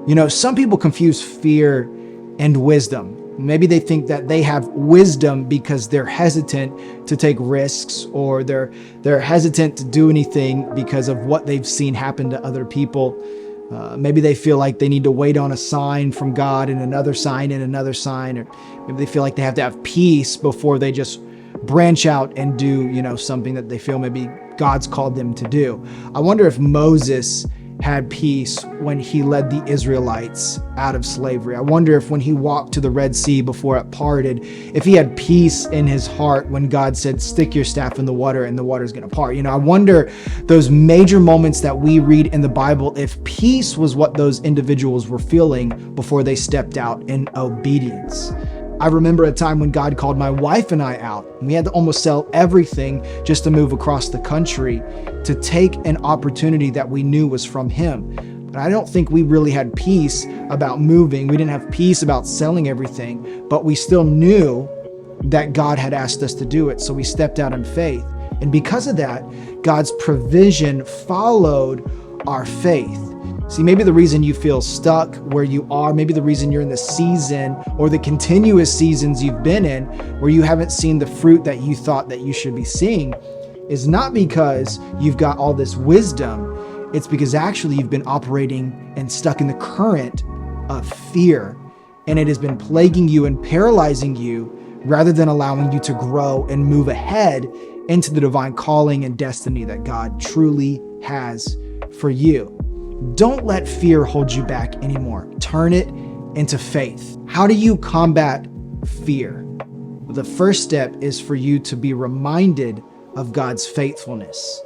You know, some people confuse fear and wisdom. Maybe they think that they have wisdom because they're hesitant to take risks, or they're hesitant to do anything because of what they've seen happen to other people. Maybe they feel like they need to wait on a sign from God and another sign and another sign, or maybe they feel like they have to have peace before they just branch out and do, something that they feel maybe God's called them to do. I wonder if Moses had peace when he led the Israelites out of slavery. I wonder if when he walked to the Red Sea before it parted, if he had peace in his heart when God said, stick your staff in the water and the water's going to part. I wonder those major moments that we read in the Bible, if peace was what those individuals were feeling before they stepped out in obedience. I remember a time when God called my wife and I out, and we had to almost sell everything just to move across the country to take an opportunity that we knew was from Him. But I don't think we really had peace about moving. We didn't have peace about selling everything, but we still knew that God had asked us to do it. So we stepped out in faith. And because of that, God's provision followed our faith. See, maybe the reason you feel stuck where you are, maybe the reason you're in the season or the continuous seasons you've been in where you haven't seen the fruit that you thought that you should be seeing, is not because you've got all this wisdom. It's because actually you've been operating and stuck in the current of fear, and it has been plaguing you and paralyzing you rather than allowing you to grow and move ahead into the divine calling and destiny that God truly has for you. Don't let fear hold you back anymore. Turn it into faith. How do you combat fear? The first step is for you to be reminded of God's faithfulness.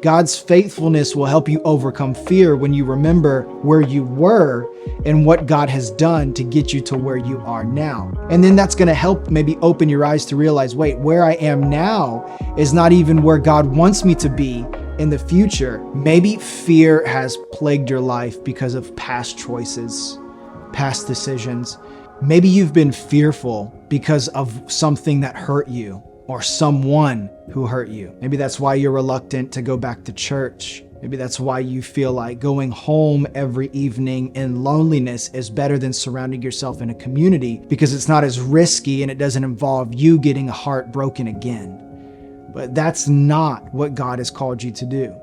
God's faithfulness will help you overcome fear when you remember where you were and what God has done to get you to where you are now. And then that's going to help maybe open your eyes to realize, wait, where I am now is not even where God wants me to be in the future. Maybe fear has plagued your life because of past choices, past decisions. Maybe you've been fearful because of something that hurt you or someone who hurt you. Maybe that's why you're reluctant to go back to church. Maybe that's why you feel like going home every evening in loneliness is better than surrounding yourself in a community because it's not as risky and it doesn't involve you getting a heart broken again. But that's not what God has called you to do.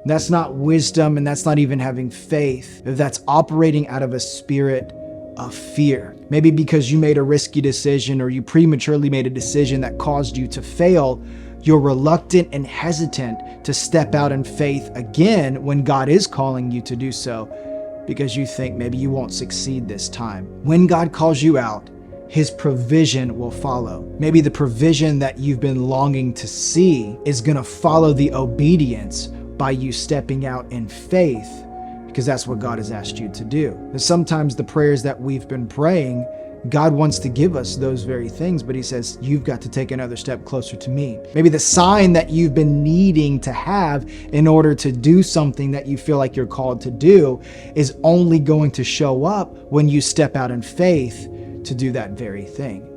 That's not wisdom, and that's not even having faith. That's operating out of a spirit of fear. Maybe because you made a risky decision or you prematurely made a decision that caused you to fail, you're reluctant and hesitant to step out in faith again when God is calling you to do so because you think maybe you won't succeed this time. When God calls you out, His provision will follow. Maybe the provision that you've been longing to see is going to follow the obedience by you stepping out in faith, because that's what God has asked you to do. And sometimes the prayers that we've been praying, God wants to give us those very things, but He says, you've got to take another step closer to me. Maybe the sign that you've been needing to have in order to do something that you feel like you're called to do is only going to show up when you step out in faith to do that very thing.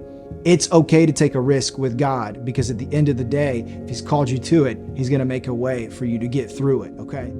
It's okay to take a risk with God because at the end of the day, if He's called you to it, He's going to make a way for you to get through it, okay?